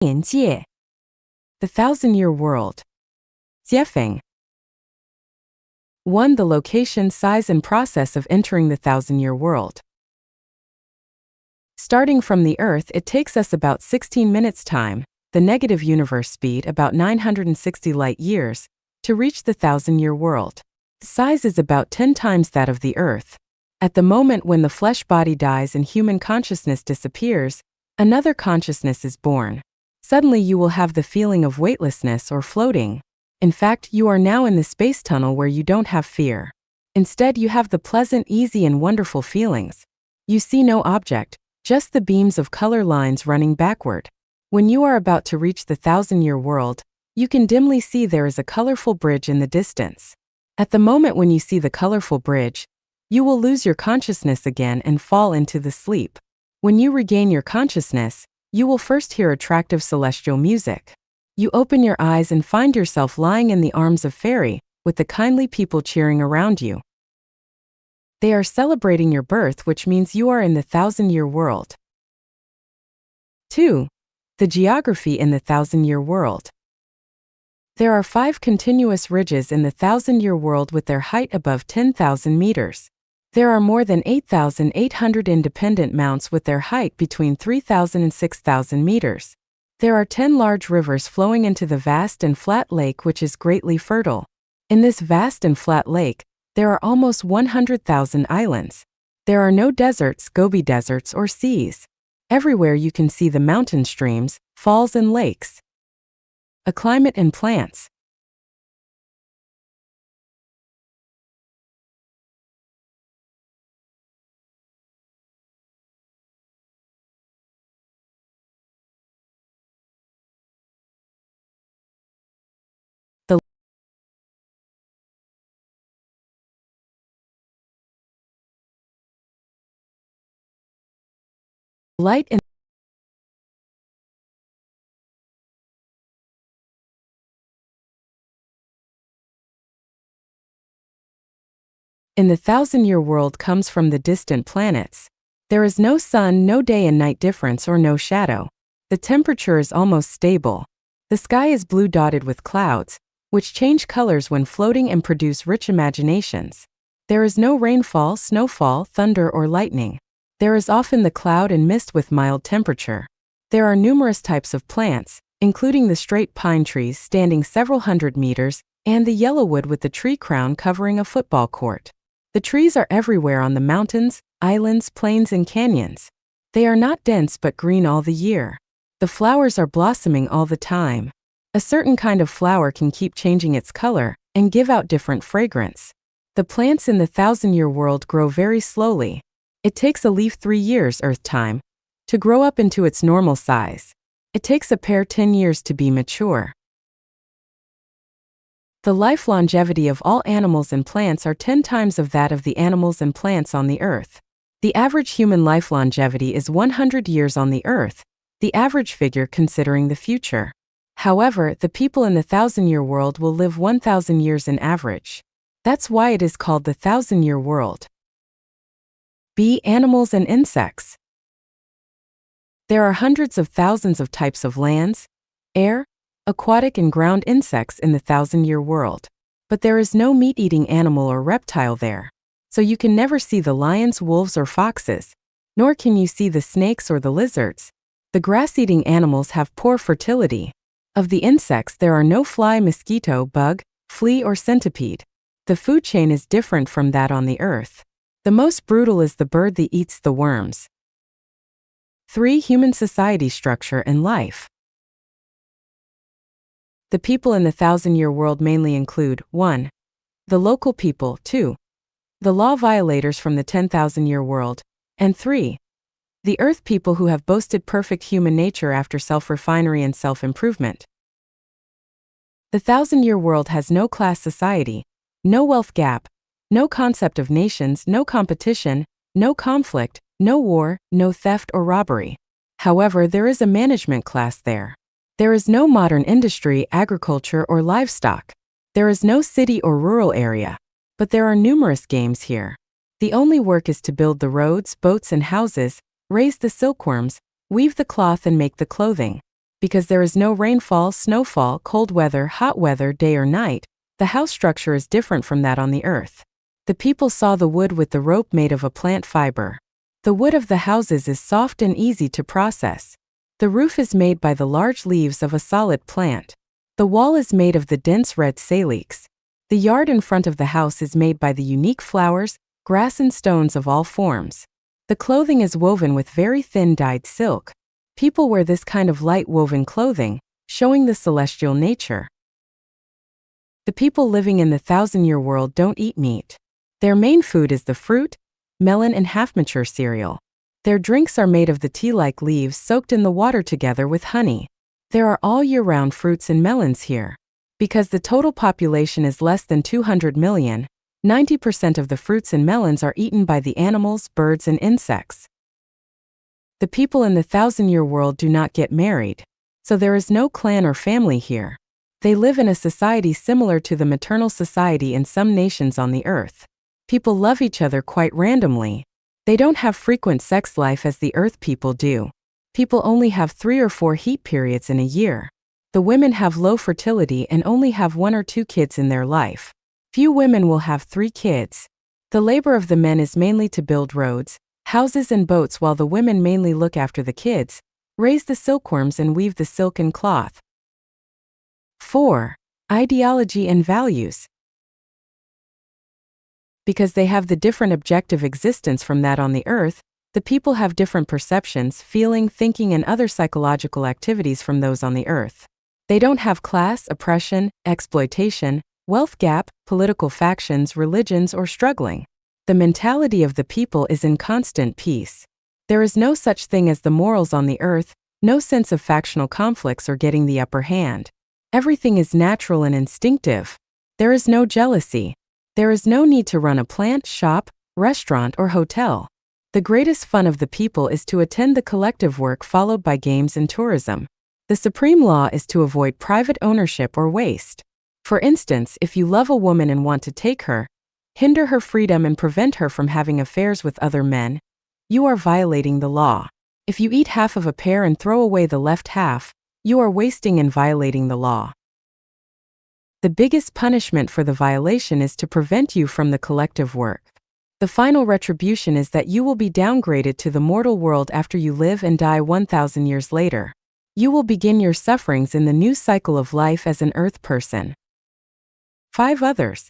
年界 The Thousand-Year World 解封 1. The location, size and process of entering the Thousand-Year World. Starting from the Earth, it takes us about 16 minutes time, the negative universe speed about 960 light-years, to reach the Thousand-Year World. The size is about 10 times that of the Earth. At the moment when the flesh body dies and human consciousness disappears, another consciousness is born. Suddenly you will have the feeling of weightlessness or floating. In fact, you are now in the space tunnel where you don't have fear. Instead, you have the pleasant, easy and wonderful feelings. You see no object, just the beams of color lines running backward. When you are about to reach the Thousand-Year World, you can dimly see there is a colorful bridge in the distance. At the moment when you see the colorful bridge, you will lose your consciousness again and fall into the sleep. When you regain your consciousness, you will first hear attractive celestial music. You open your eyes and find yourself lying in the arms of fairy, with the kindly people cheering around you. They are celebrating your birth, which means you are in the Thousand-Year World. 2. The geography in the Thousand-Year World. There are 5 continuous ridges in the Thousand-Year World with their height above 10,000 meters. There are more than 8,800 independent mounts with their height between 3,000 and 6,000 meters. There are 10 large rivers flowing into the vast and flat lake, which is greatly fertile. In this vast and flat lake, there are almost 100,000 islands. There are no deserts, Gobi deserts, or seas. Everywhere you can see the mountain streams, falls and lakes. A climate and plants. The light in the Thousand-Year World comes from the distant planets. There is no sun, no day and night difference or no shadow. The temperature is almost stable. The sky is blue dotted with clouds, which change colors when floating and produce rich imaginations. There is no rainfall, snowfall, thunder or lightning. There is often the cloud and mist with mild temperature. There are numerous types of plants, including the straight pine trees standing several hundred meters, and the yellowwood with the tree crown covering a football court. The trees are everywhere on the mountains, islands, plains and canyons. They are not dense but green all the year. The flowers are blossoming all the time. A certain kind of flower can keep changing its color and give out different fragrance. The plants in the Thousand-Year World grow very slowly. It takes a leaf 3 years Earth time to grow up into its normal size. It takes a pear 10 years to be mature. The life longevity of all animals and plants are 10 times of that of the animals and plants on the Earth. The average human life longevity is 100 years on the Earth, the average figure considering the future. However, the people in the Thousand-Year World will live 1,000 years in average. That's why it is called the Thousand-Year World. B. Animals and insects. There are hundreds of thousands of types of lands, air, aquatic and ground insects in the Thousand-Year World. But there is no meat-eating animal or reptile there. So you can never see the lions, wolves or foxes, nor can you see the snakes or the lizards. The grass-eating animals have poor fertility. Of the insects, there are no fly, mosquito, bug, flea or centipede. The food chain is different from that on the Earth. The most brutal is the bird that eats the worms. 3. Human society structure and life. The people in the Thousand-Year World mainly include 1. The local people, 2. The law violators from the 10,000-year world, and 3. The Earth people who have boasted perfect human nature after self-refinery and self-improvement. The Thousand-Year World has no class society, no wealth gap, no concept of nations, no competition, no conflict, no war, no theft or robbery. However, there is a management class there. There is no modern industry, agriculture or livestock. There is no city or rural area. But there are numerous games here. The only work is to build the roads, boats and houses, raise the silkworms, weave the cloth and make the clothing. Because there is no rainfall, snowfall, cold weather, hot weather, day or night, the house structure is different from that on the earth. The people saw the wood with the rope made of a plant fiber. The wood of the houses is soft and easy to process. The roof is made by the large leaves of a solid plant. The wall is made of the dense red salix. The yard in front of the house is made by the unique flowers, grass and stones of all forms. The clothing is woven with very thin dyed silk. People wear this kind of light woven clothing, showing the celestial nature. The people living in the 1,000-year world don't eat meat. Their main food is the fruit, melon and half-mature cereal. Their drinks are made of the tea-like leaves soaked in the water together with honey. There are all year-round fruits and melons here. Because the total population is less than 200 million, 90% of the fruits and melons are eaten by the animals, birds and insects. The people in the 1,000-year world do not get married, so there is no clan or family here. They live in a society similar to the maternal society in some nations on the earth. People love each other quite randomly. They don't have frequent sex life as the earth people do. People only have 3 or 4 heat periods in a year. The women have low fertility and only have 1 or 2 kids in their life. Few women will have 3 kids. The labor of the men is mainly to build roads, houses and boats, while the women mainly look after the kids, raise the silkworms and weave the silk and cloth. 4. Ideology and values. Because they have the different objective existence from that on the earth, the people have different perceptions, feeling, thinking and other psychological activities from those on the earth. They don't have class, oppression, exploitation, wealth gap, political factions, religions or struggling. The mentality of the people is in constant peace. There is no such thing as the morals on the earth, no sense of factional conflicts or getting the upper hand. Everything is natural and instinctive. There is no jealousy. There is no need to run a plant, shop, restaurant, or hotel. The greatest fun of the people is to attend the collective work, followed by games and tourism. The supreme law is to avoid private ownership or waste. For instance, if you love a woman and want to take her, hinder her freedom and prevent her from having affairs with other men, you are violating the law. If you eat half of a pear and throw away the left half, you are wasting and violating the law. The biggest punishment for the violation is to prevent you from the collective work. The final retribution is that you will be downgraded to the mortal world after you live and die 1,000 years later. You will begin your sufferings in the new cycle of life as an earth person. 5 others.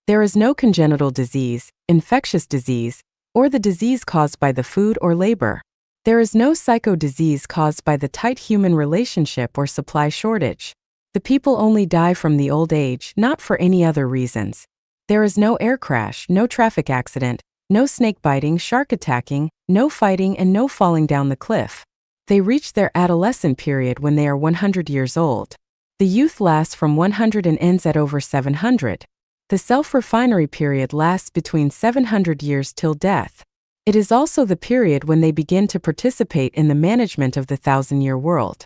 There is no congenital disease, infectious disease, or the disease caused by the food or labor. There is no psycho-disease caused by the tight human relationship or supply shortage. The people only die from the old age, not for any other reasons. There is no air crash, no traffic accident, no snake biting, shark attacking, no fighting, and no falling down the cliff. They reach their adolescent period when they are 100 years old. The youth lasts from 100 and ends at over 700. The self-refinery period lasts between 700 years till death. It is also the period when they begin to participate in the management of the 1,000-year world.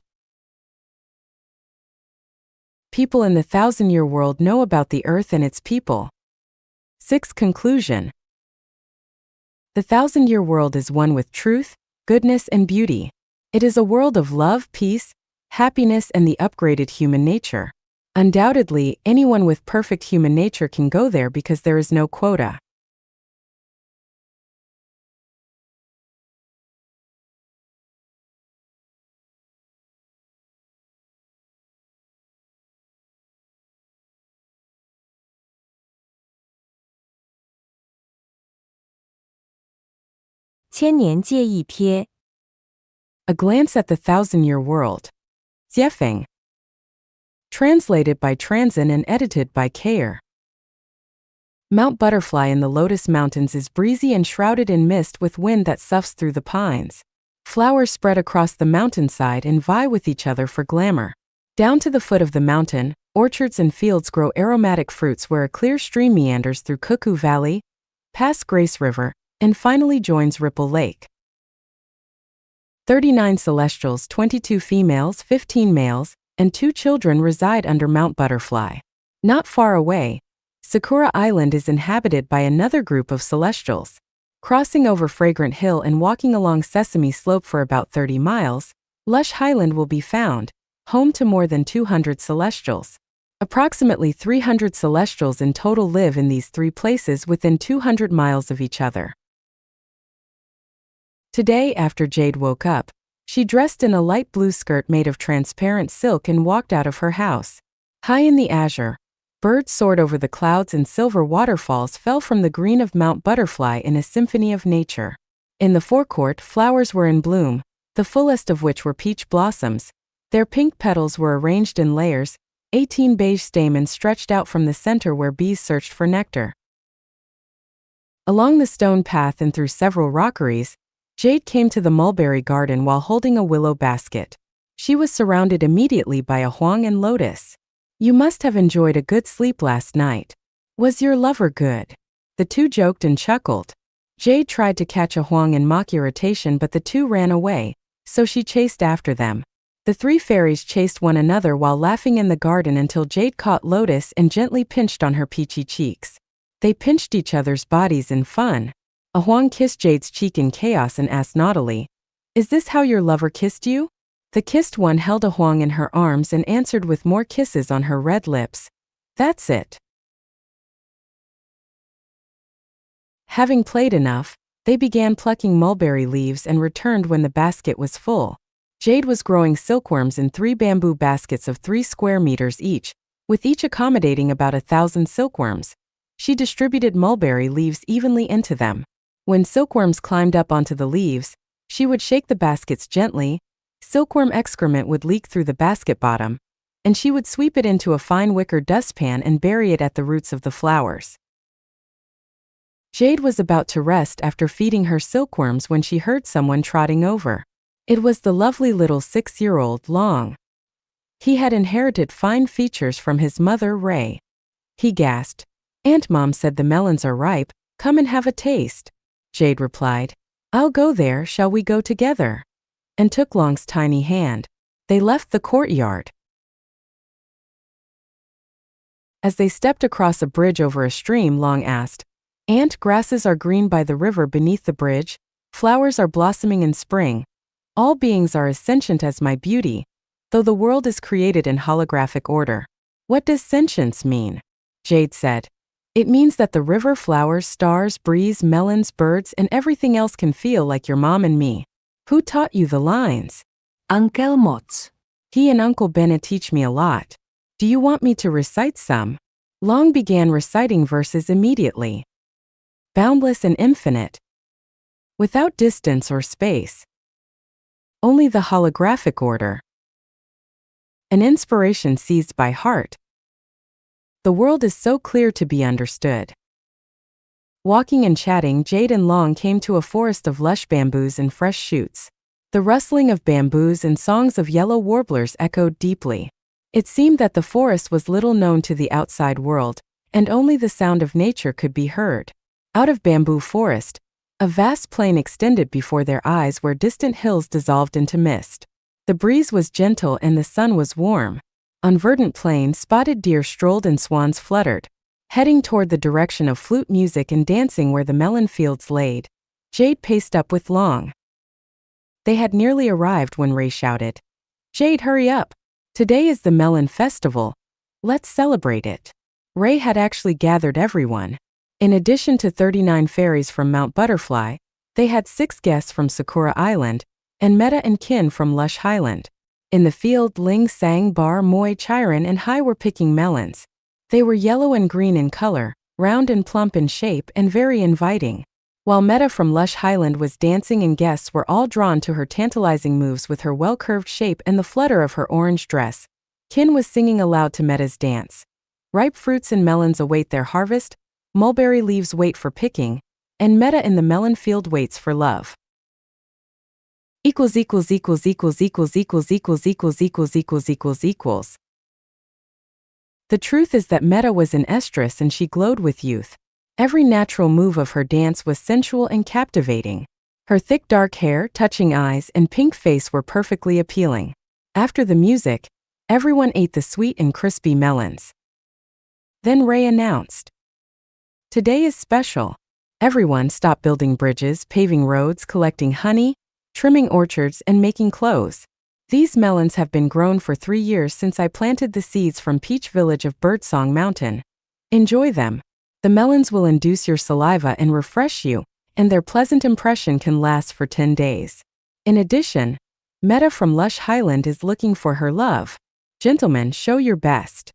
People in the 1,000-year world know about the earth and its people. 6. Conclusion. The 1,000-year world is one with truth, goodness, and beauty. It is a world of love, peace, happiness, and the upgraded human nature. Undoubtedly, anyone with perfect human nature can go there because there is no quota. A glance at the 1,000-year world. Jiefeng. Translated by Transin and edited by Kayer. Mount Butterfly in the Lotus Mountains is breezy and shrouded in mist with wind that soughs through the pines. Flowers spread across the mountainside and vie with each other for glamour. Down to the foot of the mountain, orchards and fields grow aromatic fruits where a clear stream meanders through Cuckoo Valley, past Grace River, and finally joins Ripple Lake. 39 celestials, 22 females, 15 males, and 2 children reside under Mount Butterfly. Not far away, Sakura Island is inhabited by another group of celestials. Crossing over Fragrant Hill and walking along Sesame Slope for about 30 miles, Lush Highland will be found, home to more than 200 celestials. Approximately 300 celestials in total live in these three places within 200 miles of each other. Today, after Jade woke up, she dressed in a light blue skirt made of transparent silk and walked out of her house. High in the azure, birds soared over the clouds and silver waterfalls fell from the green of Mount Butterfly in a symphony of nature. In the forecourt, flowers were in bloom, the fullest of which were peach blossoms. Their pink petals were arranged in layers, 18 beige stamens stretched out from the center where bees searched for nectar. Along the stone path and through several rockeries, Jade came to the mulberry garden while holding a willow basket. She was surrounded immediately by a huang and lotus. "You must have enjoyed a good sleep last night. Was your lover good?" The two joked and chuckled. Jade tried to catch a huang in mock irritation, but the two ran away, so she chased after them. The three fairies chased one another while laughing in the garden until Jade caught Lotus and gently pinched on her peachy cheeks. They pinched each other's bodies in fun. A huang kissed Jade's cheek in chaos and asked naughtily, "Is this how your lover kissed you?" The kissed one held a huang in her arms and answered with more kisses on her red lips, "That's it." Having played enough, they began plucking mulberry leaves and returned when the basket was full. Jade was growing silkworms in 3 bamboo baskets of 3 square meters each, with each accommodating about 1,000 silkworms. She distributed mulberry leaves evenly into them. When silkworms climbed up onto the leaves, she would shake the baskets gently. Silkworm excrement would leak through the basket bottom, and she would sweep it into a fine wicker dustpan and bury it at the roots of the flowers. Jade was about to rest after feeding her silkworms when she heard someone trotting over. It was the lovely little 6-year-old Long. He had inherited fine features from his mother, Ray. He gasped, "Aunt Mom said the melons are ripe, come and have a taste." Jade replied, "I'll go there, shall we go together?" and took Long's tiny hand. They left the courtyard. As they stepped across a bridge over a stream, Long asked, "Aunt, grasses are green by the river beneath the bridge, flowers are blossoming in spring. All beings are as sentient as my beauty, though the world is created in holographic order." "What does sentience mean?" Jade said. "It means that the river, flowers, stars, breeze, melons, birds, and everything else can feel like your mom and me." "Who taught you the lines?" Uncle Mots. "He and Uncle Bennett teach me a lot. Do you want me to recite some?" Long began reciting verses immediately. Boundless and infinite, without distance or space, only the holographic order, an inspiration seized by heart. The world is so clear to be understood. Walking and chatting, Jade and Long came to a forest of lush bamboos and fresh shoots. The rustling of bamboos and songs of yellow warblers echoed deeply. It seemed that the forest was little known to the outside world, and only the sound of nature could be heard. Out of bamboo forest, a vast plain extended before their eyes where distant hills dissolved into mist. The breeze was gentle and the sun was warm. On verdant plain, spotted deer strolled and swans fluttered, heading toward the direction of flute music and dancing where the melon fields laid. Jade paced up with Long. They had nearly arrived when Ray shouted, "Jade, hurry up! Today is the Melon Festival. Let's celebrate it." Ray had actually gathered everyone. In addition to 39 fairies from Mount Butterfly, they had 6 guests from Sakura Island, and Meta and Kin from Lush Highland. In the field, Ling, Sang, Bar, Moi, Chiron, and Hai were picking melons. They were yellow and green in color, round and plump in shape, and very inviting. While Meta from Lush Highland was dancing and guests were all drawn to her tantalizing moves with her well-curved shape and the flutter of her orange dress, Kin was singing aloud to Meta's dance. Ripe fruits and melons await their harvest, mulberry leaves wait for picking, and Meta in the melon field waits for love. equals equals equals equals equals equals equals equals equals equals equals equals. The truth is that Meta was an estrus and she glowed with youth. Every natural move of her dance was sensual and captivating. Her thick dark hair, touching eyes, and pink face were perfectly appealing. After the music, everyone ate the sweet and crispy melons. Then Ray announced, "Today is special." Everyone stopped building bridges, paving roads, collecting honey, trimming orchards, and making clothes. These melons have been grown for 3 years since I planted the seeds from Peach Village of Birdsong Mountain. Enjoy them. The melons will induce your saliva and refresh you, and their pleasant impression can last for 10 days. In addition, Meta from Lush Highland is looking for her love. Gentlemen, show your best.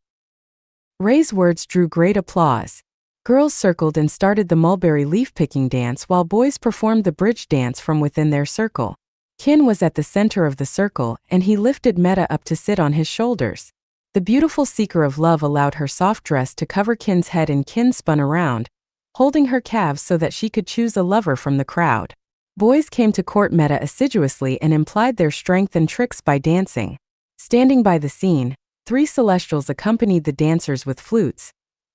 Ray's words drew great applause. Girls circled and started the mulberry leaf-picking dance while boys performed the bridge dance from within their circle. Kin was at the center of the circle, and he lifted Meta up to sit on his shoulders. The beautiful seeker of love allowed her soft dress to cover Kin's head, and Kin spun around, holding her calves so that she could choose a lover from the crowd. Boys came to court Meta assiduously and implied their strength and tricks by dancing. Standing by the scene, 3 celestials accompanied the dancers with flutes: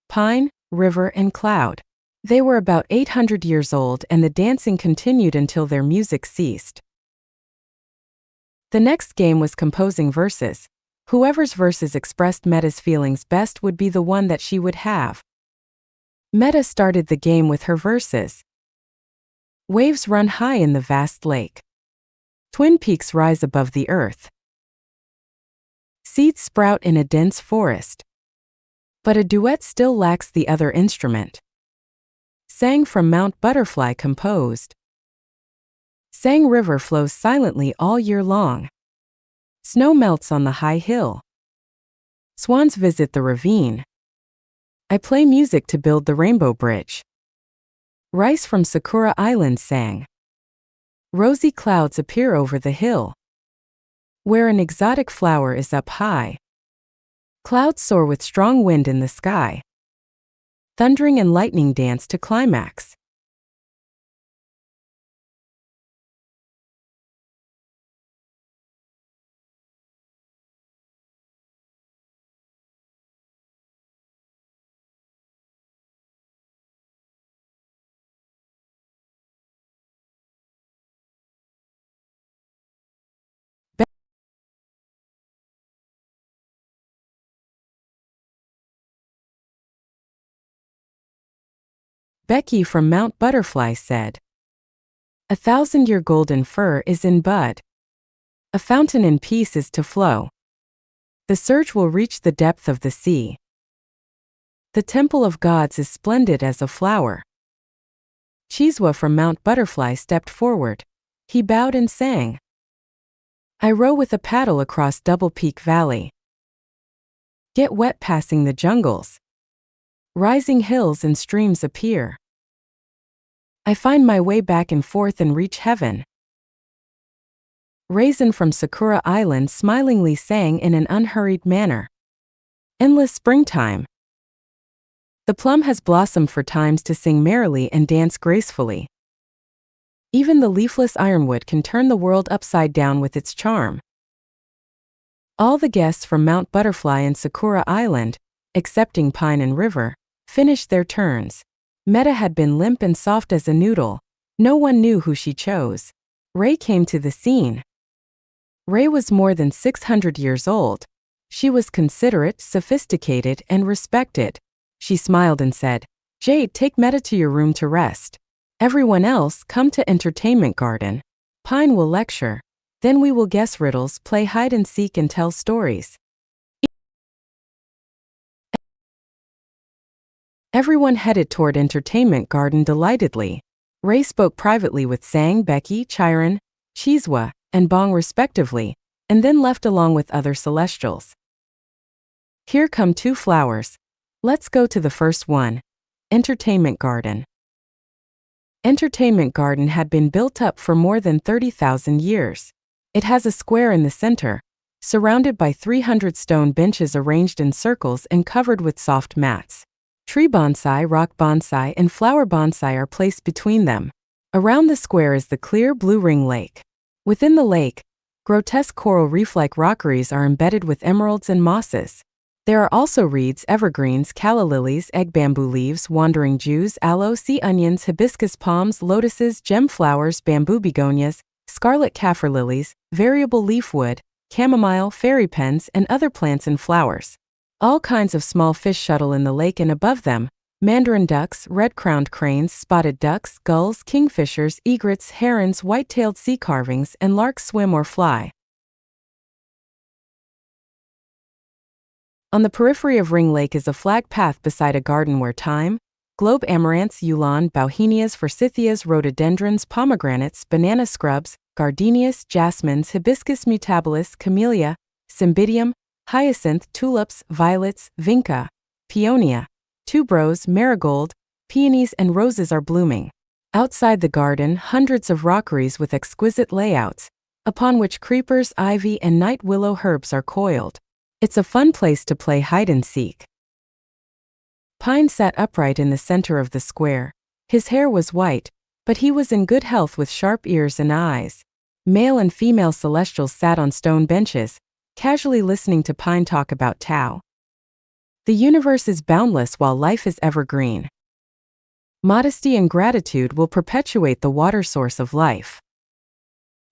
Pine, River, and Cloud. They were about 800 years old, and the dancing continued until their music ceased. The next game was composing verses. Whoever's verses expressed Meta's feelings best would be the one that she would have. Meta started the game with her verses. Waves run high in the vast lake. Twin peaks rise above the earth. Seeds sprout in a dense forest. But a duet still lacks the other instrument. Sang from Mount Butterfly composed. Sang River flows silently all year long. Snow melts on the high hill. Swans visit the ravine. I play music to build the rainbow bridge. Rice from Sakura Island sang. Rosy clouds appear over the hill, where an exotic flower is up high. Clouds soar with strong wind in the sky. Thundering and lightning dance to climax. Becky from Mount Butterfly said, "A 1,000-year golden fir is in bud. A fountain in peace is to flow. The surge will reach the depth of the sea. The temple of gods is splendid as a flower." Chiswa from Mount Butterfly stepped forward. He bowed and sang, "I row with a paddle across Double Peak Valley. Get wet passing the jungles. Rising hills and streams appear. I find my way back and forth and reach heaven." Raisin from Sakura Island smilingly sang in an unhurried manner, "Endless springtime. The plum has blossomed for times to sing merrily and dance gracefully. Even the leafless ironwood can turn the world upside down with its charm." All the guests from Mount Butterfly and Sakura Island, excepting Pine and River, finished their turns. Meta had been limp and soft as a noodle. No one knew who she chose. Ray came to the scene. Ray was more than 600 years old. She was considerate, sophisticated, and respected. She smiled and said, "Jade, take Meta to your room to rest. Everyone else, come to Entertainment Garden. Pine will lecture. Then we will guess riddles, play hide and seek, and tell stories." Everyone headed toward Entertainment Garden delightedly. Ray spoke privately with Sang, Becky, Chiron, Chiswa, and Bong respectively, and then left along with other celestials. "Here come 2 flowers. Let's go to the first one. Entertainment Garden." Entertainment Garden had been built up for more than 30,000 years. It has a square in the center, surrounded by 300 stone benches arranged in circles and covered with soft mats. Tree bonsai, rock bonsai, and flower bonsai are placed between them. Around the square is the clear blue ring lake. Within the lake, grotesque coral reef-like rockeries are embedded with emeralds and mosses. There are also reeds, evergreens, calla lilies, egg bamboo leaves, wandering Jews, aloe, sea onions, hibiscus palms, lotuses, gem flowers, bamboo begonias, scarlet kaffir lilies, variable leaf wood, chamomile, fairy pens, and other plants and flowers. All kinds of small fish shuttle in the lake and above them: mandarin ducks, red-crowned cranes, spotted ducks, gulls, kingfishers, egrets, herons, white-tailed sea carvings, and larks swim or fly. On the periphery of Ring Lake is a flag path beside a garden where thyme, globe amaranths, eulan, bauhinias, forsythias, rhododendrons, pomegranates, banana scrubs, gardenias, jasmines, hibiscus mutabilis, camellia, cymbidium, hyacinth, tulips, violets, vinca, peonia, tuberose, marigold, peonies and roses are blooming. Outside the garden, hundreds of rockeries with exquisite layouts, upon which creepers, ivy and night willow herbs are coiled. It's a fun place to play hide and seek. Pine sat upright in the center of the square. His hair was white, but he was in good health with sharp ears and eyes. Male and female celestials sat on stone benches, casually listening to Pine talk about Tao. The universe is boundless while life is evergreen. Modesty and gratitude will perpetuate the water source of life.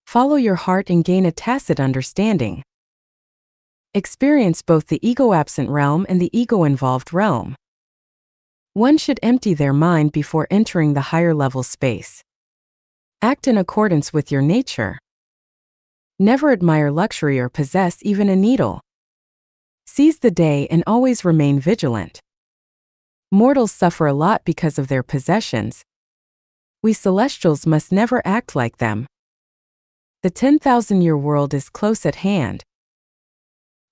Follow your heart and gain a tacit understanding. Experience both the ego-absent realm and the ego-involved realm. One should empty their mind before entering the higher-level space. Act in accordance with your nature. Never admire luxury or possess even a needle. Seize the day and always remain vigilant. Mortals suffer a lot because of their possessions. We celestials must never act like them. The 10,000-year world is close at hand.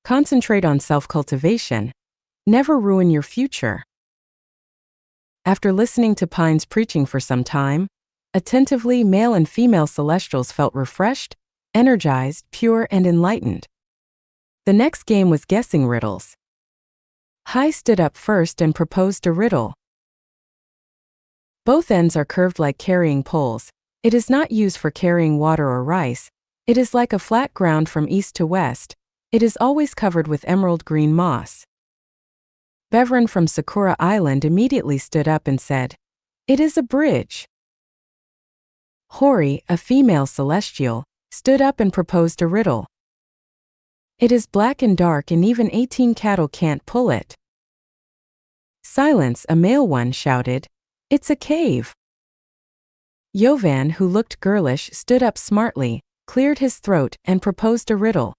Concentrate on self-cultivation. Never ruin your future. After listening to Pine's preaching for some time, attentively male and female celestials felt refreshed, energized, pure, and enlightened. The next game was guessing riddles. High stood up first and proposed a riddle. Both ends are curved like carrying poles. It is not used for carrying water or rice. It is like a flat ground from east to west. It is always covered with emerald green moss. Beverin from Sakura Island immediately stood up and said, "It is a bridge." Hori, a female celestial, stood up and proposed a riddle. "It is black and dark and even 18 cattle can't pull it." Silence, a male one, shouted, "It's a cave." Yovan, who looked girlish, stood up smartly, cleared his throat, and proposed a riddle.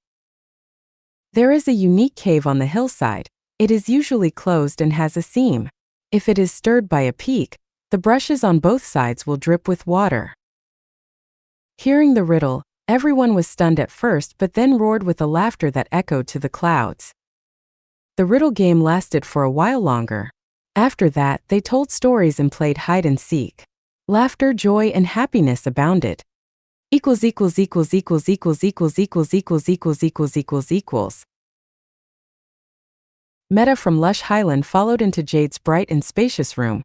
"There is a unique cave on the hillside. It is usually closed and has a seam. If it is stirred by a peak, the brushes on both sides will drip with water." Hearing the riddle, everyone was stunned at first but then roared with a laughter that echoed to the clouds. The riddle game lasted for a while longer. After that, they told stories and played hide and seek. Laughter, joy, and happiness abounded. Meta from Lush Highland followed into Jade's bright and spacious room.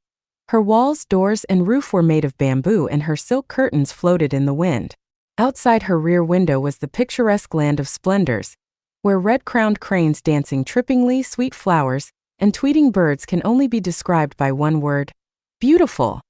Her walls, doors, and roof were made of bamboo and her silk curtains floated in the wind. Outside her rear window was the picturesque land of splendors, where red-crowned cranes dancing trippingly, sweet flowers, and tweeting birds can only be described by one word: beautiful.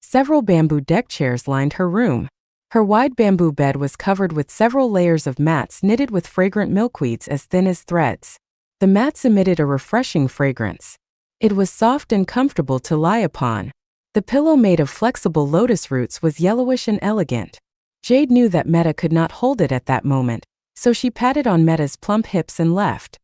Several bamboo deck chairs lined her room. Her wide bamboo bed was covered with several layers of mats knitted with fragrant milkweeds as thin as threads. The mats emitted a refreshing fragrance. It was soft and comfortable to lie upon. The pillow made of flexible lotus roots was yellowish and elegant. Jade knew that Meta could not hold it at that moment, so she patted on Meta's plump hips and left.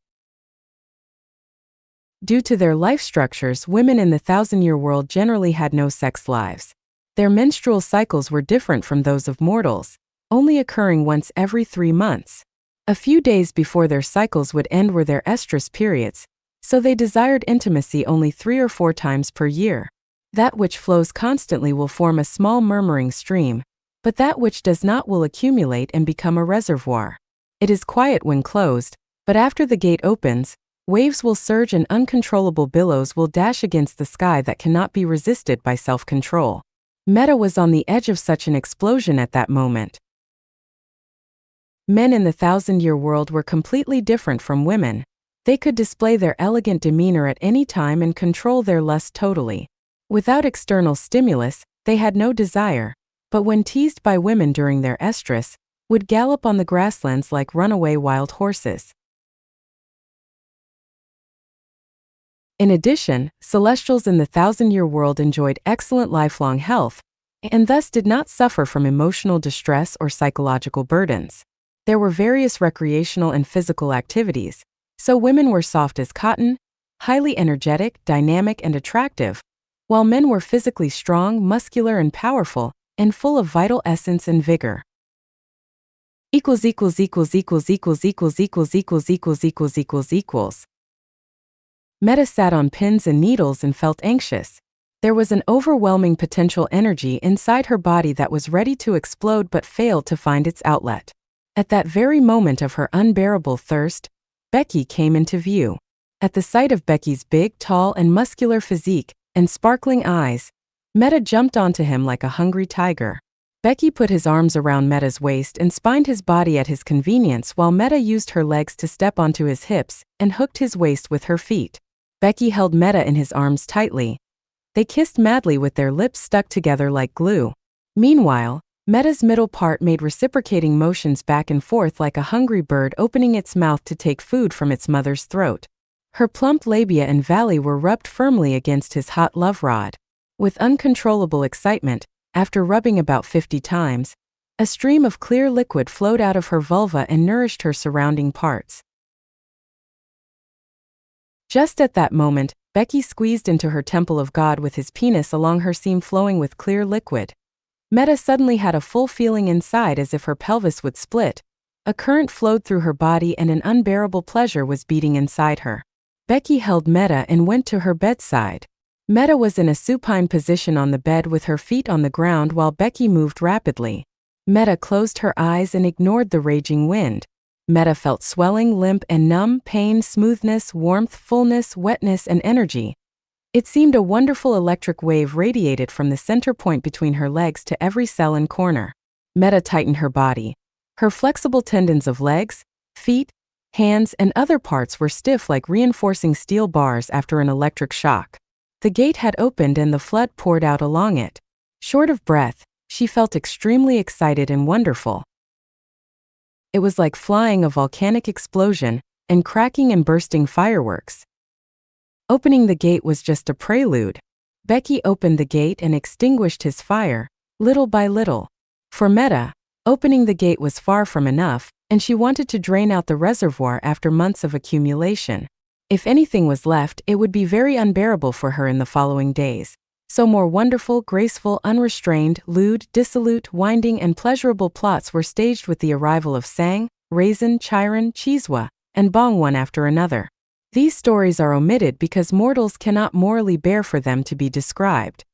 Due to their life structures, women in the 1,000-year world generally had no sex lives. Their menstrual cycles were different from those of mortals, only occurring once every 3 months. A few days before their cycles would end were their estrus periods, so they desired intimacy only 3 or 4 times per year. That which flows constantly will form a small murmuring stream, but that which does not will accumulate and become a reservoir. It is quiet when closed, but after the gate opens, waves will surge and uncontrollable billows will dash against the sky that cannot be resisted by self-control. Meta was on the edge of such an explosion at that moment. Men in the 1,000-year world were completely different from women. They could display their elegant demeanor at any time and control their lust totally. Without external stimulus, they had no desire, but when teased by women during their estrus, would gallop on the grasslands like runaway wild horses. In addition, celestials in the 1,000-year world enjoyed excellent lifelong health, and thus did not suffer from emotional distress or psychological burdens. There were various recreational and physical activities, So women were soft as cotton, highly energetic, dynamic, and attractive, while men were physically strong, muscular, and powerful, and full of vital essence and vigor. Equals equals equals equals equals equals equals equals equals equals equals equals. Meta sat on pins and needles and felt anxious. There was an overwhelming potential energy inside her body that was ready to explode but failed to find its outlet. At that very moment of her unbearable thirst, Becky came into view. At the sight of Becky's big, tall, and muscular physique and sparkling eyes, Meta jumped onto him like a hungry tiger. Becky put his arms around Meta's waist and spined his body at his convenience while Meta used her legs to step onto his hips and hooked his waist with her feet. Becky held Meta in his arms tightly. They kissed madly with their lips stuck together like glue. Meanwhile, Meta's middle part made reciprocating motions back and forth like a hungry bird opening its mouth to take food from its mother's throat. Her plump labia and valley were rubbed firmly against his hot love rod. With uncontrollable excitement, after rubbing about 50 times, a stream of clear liquid flowed out of her vulva and nourished her surrounding parts. Just at that moment, Becky squeezed into her temple of God with his penis along her seam flowing with clear liquid. Meta suddenly had a full feeling inside as if her pelvis would split. A current flowed through her body and an unbearable pleasure was beating inside her. Becky held Meta and went to her bedside. Meta was in a supine position on the bed with her feet on the ground while Becky moved rapidly. Meta closed her eyes and ignored the raging wind. Meta felt swelling, limp and numb, pain, smoothness, warmth, fullness, wetness, and energy. It seemed a wonderful electric wave radiated from the center point between her legs to every cell and corner. Meta tightened her body. Her flexible tendons of legs, feet, hands, and other parts were stiff like reinforcing steel bars after an electric shock. The gate had opened and the flood poured out along it. Short of breath, she felt extremely excited and wonderful. It was like flying a volcanic explosion and cracking and bursting fireworks. Opening the gate was just a prelude. Becky opened the gate and extinguished his fire, little by little. For Meta, opening the gate was far from enough, and she wanted to drain out the reservoir after months of accumulation. If anything was left, it would be very unbearable for her in the following days. So more wonderful, graceful, unrestrained, lewd, dissolute, winding, and pleasurable plots were staged with the arrival of Sang, Raisin, Chiron, Chiswa, and Bong one after another. These stories are omitted because mortals cannot morally bear for them to be described.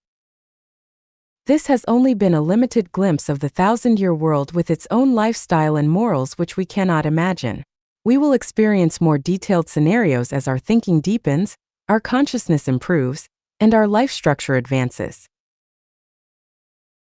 This has only been a limited glimpse of the 1,000-year world with its own lifestyle and morals which we cannot imagine. We will experience more detailed scenarios as our thinking deepens, our consciousness improves, and our life structure advances.